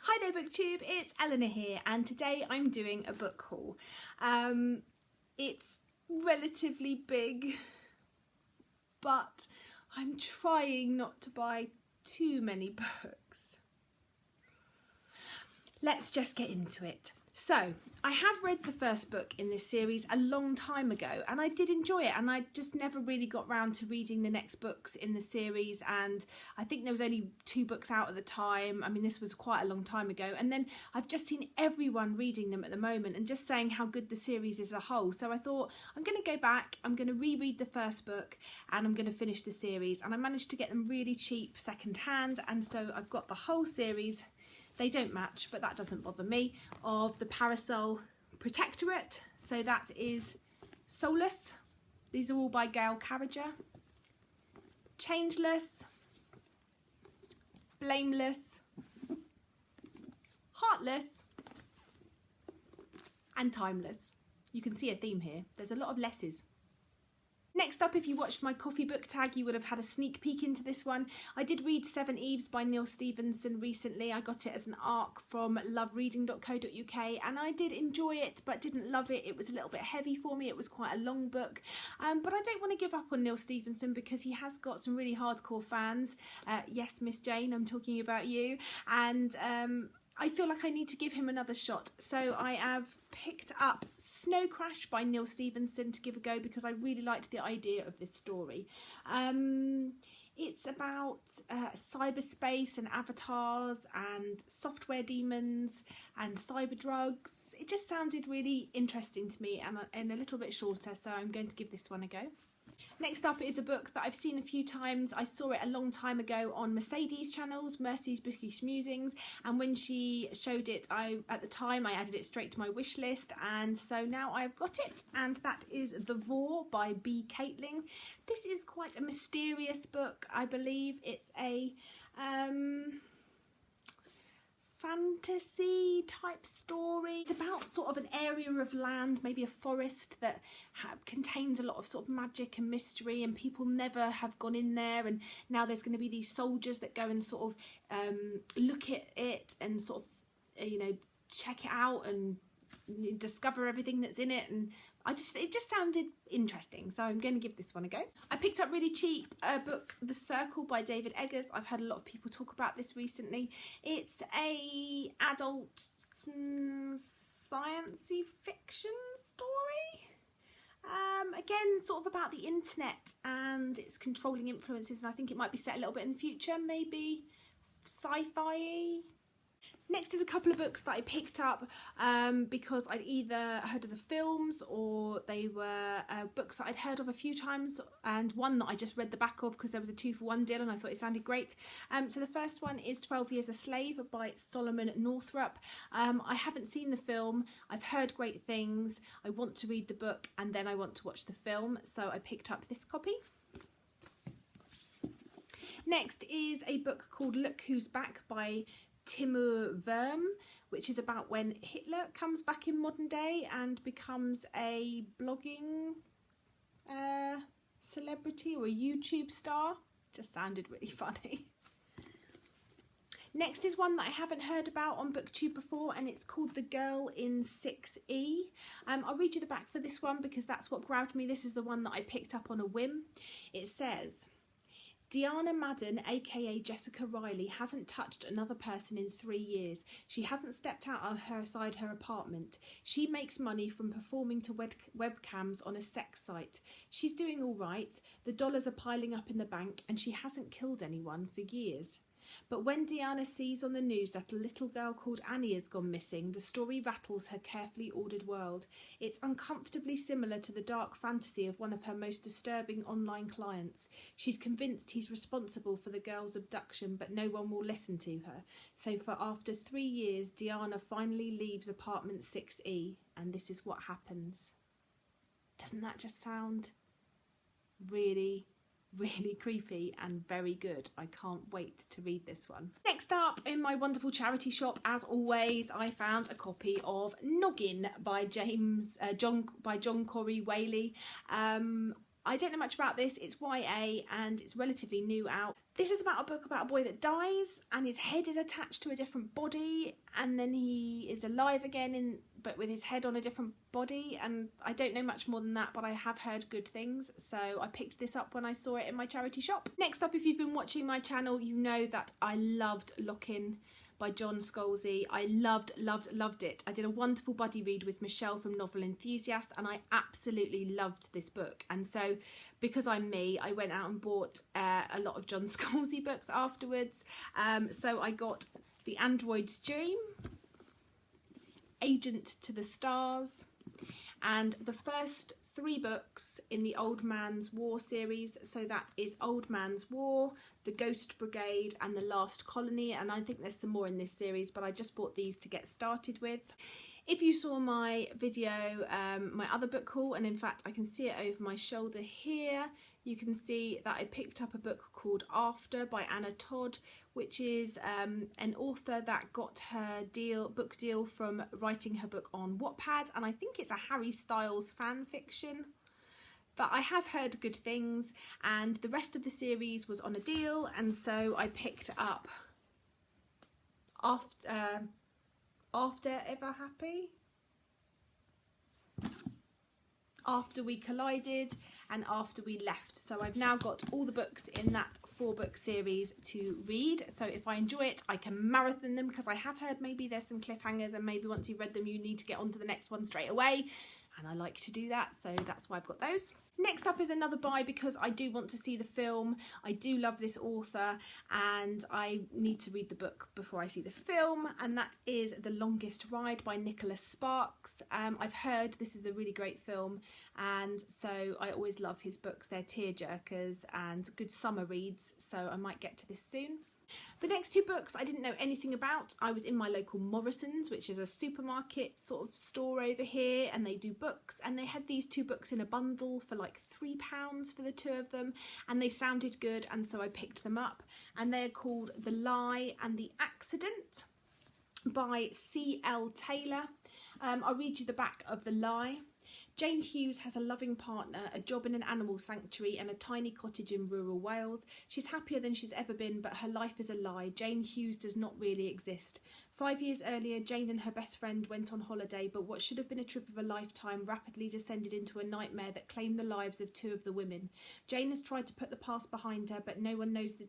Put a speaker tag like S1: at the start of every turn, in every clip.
S1: Hi there BookTube, it's Eleanor here and today I'm doing a book haul. It's relatively big, but I'm trying not to buy too many books. Let's just get into it. So, I have read the first book in this series a long time ago and I did enjoy it, and I just never really got round to reading the next books in the series, and I think there was only 2 books out at the time. I mean, this was quite a long time ago, and then I've just seen everyone reading them at the moment and just saying how good the series is as a whole. So I thought I'm going to go back, I'm going to reread the first book and I'm going to finish the series, and I managed to get them really cheap second hand, and so I've got the whole series. They don't match, but that doesn't bother me, of the Parasol Protectorate. So that is Soulless. These are all by Gail Carriger. Changeless, Blameless, Heartless, and Timeless. You can see a theme here. There's a lot of lesses. Next up, if you watched my coffee book tag, you would have had a sneak peek into this one. I did read Seven Eves by Neil Stephenson recently. I got it as an ARC from lovereading.co.uk and I did enjoy it but didn't love it. It was a little bit heavy for me. It was quite a long book. But I don't want to give up on Neil Stephenson because he has got some really hardcore fans. Yes, Miss Jane, I'm talking about you. And I feel like I need to give him another shot. So I have picked up Snow Crash by Neil Stephenson to give a go because I really liked the idea of this story. It's about cyberspace and avatars and software demons and cyber drugs. It just sounded really interesting to me and a little bit shorter, so I'm going to give this one a go. Next up is a book that I've seen a few times. I saw it a long time ago on Mercedes channels, Mercy's Bookish Musings, and when she showed it, at the time I added it straight to my wish list, and so now I've got it, and that is The Vore by B. Caitlin. This is quite a mysterious book. I believe it's a fantasy type story. It's about sort of an area of land, maybe a forest that contains a lot of sort of magic and mystery, and people never have gone in there, and now there's going to be these soldiers that go and sort of look at it and sort of check it out and discover everything that's in it, and it just sounded interesting, so I'm going to give this one a go. I picked up really cheap a book, The Circle by David Eggers. I've heard a lot of people talk about this recently. It's a adult science-y fiction story. Again, sort of about the internet and its controlling influences, and I think it might be set a little bit in the future, maybe sci-fi. Next is a couple of books that I picked up because I'd either heard of the films or they were books that I'd heard of a few times, and one that I just read the back of because there was a 2-for-1 deal and I thought it sounded great. So the first one is 12 Years a Slave by Solomon Northup. I haven't seen the film. I've heard great things. I want to read the book and then I want to watch the film, so I picked up this copy. Next is a book called Look Who's Back by Timur Verm, which is about when Hitler comes back in modern day and becomes a blogging celebrity or a YouTube star. Just sounded really funny. Next is one that I haven't heard about on BookTube before, and it's called The Girl in 6E. I'll read you the back for this one because that's what grabbed me. This is the one that I picked up on a whim. It says, Deanna Madden, aka Jessica Riley, hasn't touched another person in 3 years. She hasn't stepped outside her apartment. She makes money from performing to webcams on a sex site. She's doing all right. The dollars are piling up in the bank and she hasn't killed anyone for years. But when Deanna sees on the news that a little girl called Annie has gone missing, the story rattles her carefully ordered world. It's uncomfortably similar to the dark fantasy of one of her most disturbing online clients. She's convinced he's responsible for the girl's abduction, but no one will listen to her. So for after 3 years, Deanna finally leaves apartment 6E, and this is what happens. Doesn't that just sound really creepy and very good? I can't wait to read this one. Next up, in my wonderful charity shop, as always, I found a copy of Noggin by John Corey Whaley. I don't know much about this. It's YA and it's relatively new out. This is about a book about a boy that dies and his head is attached to a different body, and then he is alive again but with his head on a different body, and I don't know much more than that, but I have heard good things, so I picked this up when I saw it in my charity shop. Next up, if you've been watching my channel, you know that I loved Lock-In by John Scalzi. I loved it. I did a wonderful buddy read with Michelle from Novel Enthusiast, and I absolutely loved this book. And so, because I'm me, I went out and bought a lot of John Scalzi books afterwards. So I got The Android's Dream, Agent to the Stars, and the first 3 books in the Old Man's War series. So that is Old Man's War, The Ghost Brigade, and The Last Colony, and I think there's some more in this series, but I just bought these to get started with. If you saw my video, my other book haul, and in fact I can see it over my shoulder here, you can see that I picked up a book called After by Anna Todd, which is an author that got her book deal from writing her book on Wattpad, and I think it's a Harry Styles fan fiction. But I have heard good things, and the rest of the series was on a deal, and so I picked up After Ever Happy, After We Collided, and After We Left. So I've now got all the books in that 4-book series to read. So if I enjoy it, I can marathon them, because I have heard maybe there's some cliffhangers and maybe once you've read them you need to get on to the next one straight away. And I like to do that, so that's why I've got those. Next up is another buy, because I do want to see the film. I do love this author and I need to read the book before I see the film, and that is The Longest Ride by Nicholas Sparks. I've heard this is a really great film, and so I always love his books. They're tearjerkers and good summer reads, so I might get to this soon. The next 2 books I didn't know anything about. I was in my local Morrison's, which is a supermarket sort of store over here, and they do books, and they had these 2 books in a bundle for like £3 for the 2 of them, and they sounded good, and so I picked them up, and they're called The Lie and the Accident by C.L. Taylor. I'll read you the back of The Lie. Jane Hughes has a loving partner, a job in an animal sanctuary, and a tiny cottage in rural Wales. She's happier than she's ever been, but her life is a lie. Jane Hughes does not really exist. 5 years earlier, Jane and her best friend went on holiday, but what should have been a trip of a lifetime rapidly descended into a nightmare that claimed the lives of 2 of the women. Jane has tried to put the past behind her, but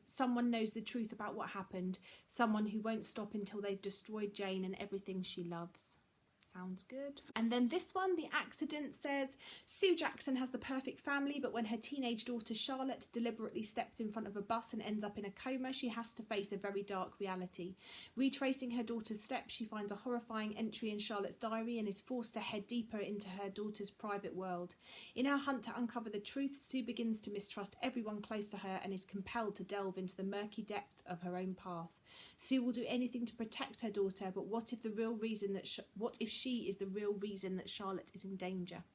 S1: someone knows the truth about what happened. Someone who won't stop until they've destroyed Jane and everything she loves. Sounds good. And then this one, The Accident, says Sue Jackson has the perfect family, but when her teenage daughter Charlotte deliberately steps in front of a bus and ends up in a coma, she has to face a very dark reality. Retracing her daughter's steps, she finds a horrifying entry in Charlotte's diary and is forced to head deeper into her daughter's private world. In her hunt to uncover the truth, Sue begins to mistrust everyone close to her and is compelled to delve into the murky depth of her own path. Sue will do anything to protect her daughter, but what if she is the real reason that Charlotte is in danger?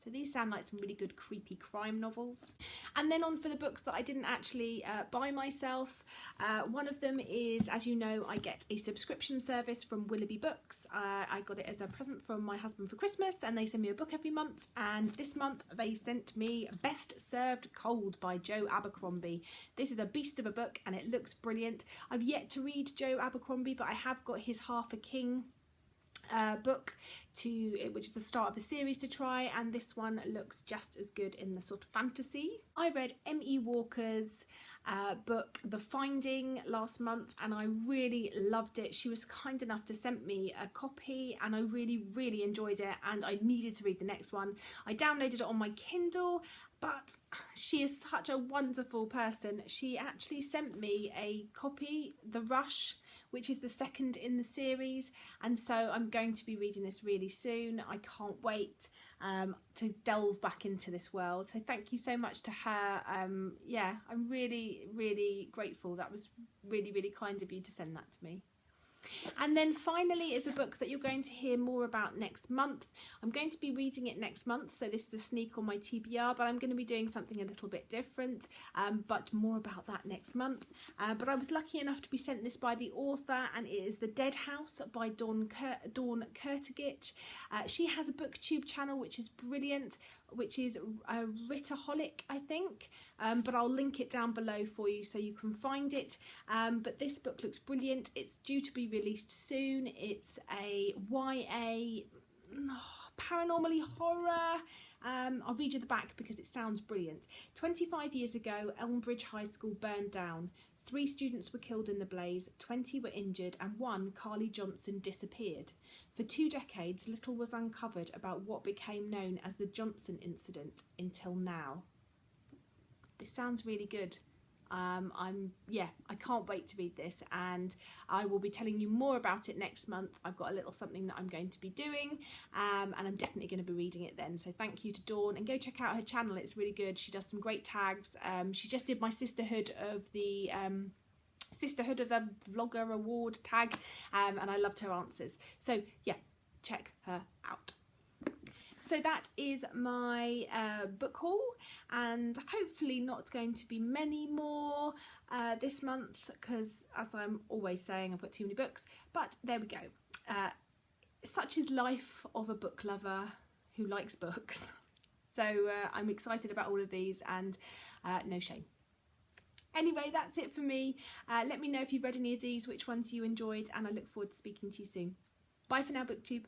S1: So these sound like some really good creepy crime novels. And then on for the books that I didn't actually buy myself. One of them is, as you know, I get a subscription service from Willoughby Books. I got it as a present from my husband for Christmas, and they send me a book every month. And this month they sent me Best Served Cold by Joe Abercrombie. This is a beast of a book and it looks brilliant. I've yet to read Joe Abercrombie, but I have got his Half a King book which is the start of a series to try, and this one looks just as good in the sort of fantasy. I read M.E. Walker's book The Finding last month and I really loved it. She was kind enough to send me a copy and I really enjoyed it, and I needed to read the next one. I downloaded it on my Kindle, but she is such a wonderful person. She actually sent me a copy, The Rush, which is the second in the series, and so I'm going to be reading this really soon. I can't wait to delve back into this world. So thank you so much to her. Yeah, I'm really grateful. That was really kind of you to send that to me. And then finally is a book that you're going to hear more about next month. I'm going to be reading it next month, so this is a sneak on my TBR, but I'm going to be doing something a little bit different, but more about that next month. But I was lucky enough to be sent this by the author, and it is The Dead House by Dawn Kurtagich. She has a booktube channel which is brilliant, which is a Writaholic, I think, but I'll link it down below for you so you can find it. But this book looks brilliant. It's due to be released soon. It's a YA paranormally horror. I'll read you the back because it sounds brilliant. 25 years ago, Elmbridge High School burned down. 3 students were killed in the blaze, 20 were injured, and one, Carly Johnson, disappeared. For 2 decades, little was uncovered about what became known as the Johnson incident until now. This sounds really good. I can't wait to read this, and I will be telling you more about it next month. I've got a little something that I'm going to be doing, and I'm definitely going to be reading it then. So thank you to Dawn, and go check out her channel. It's really good. She does some great tags. She just did my Sisterhood of the Vlogger Award tag, and I loved her answers. So yeah, check her out. So that is my book haul, and hopefully not going to be many more this month because, as I'm always saying, I've got too many books, but there we go. Such is life of a book lover who likes books. So I'm excited about all of these, and no shame. Anyway, that's it for me. Let me know if you've read any of these, which ones you enjoyed, and I look forward to speaking to you soon. Bye for now, BookTube.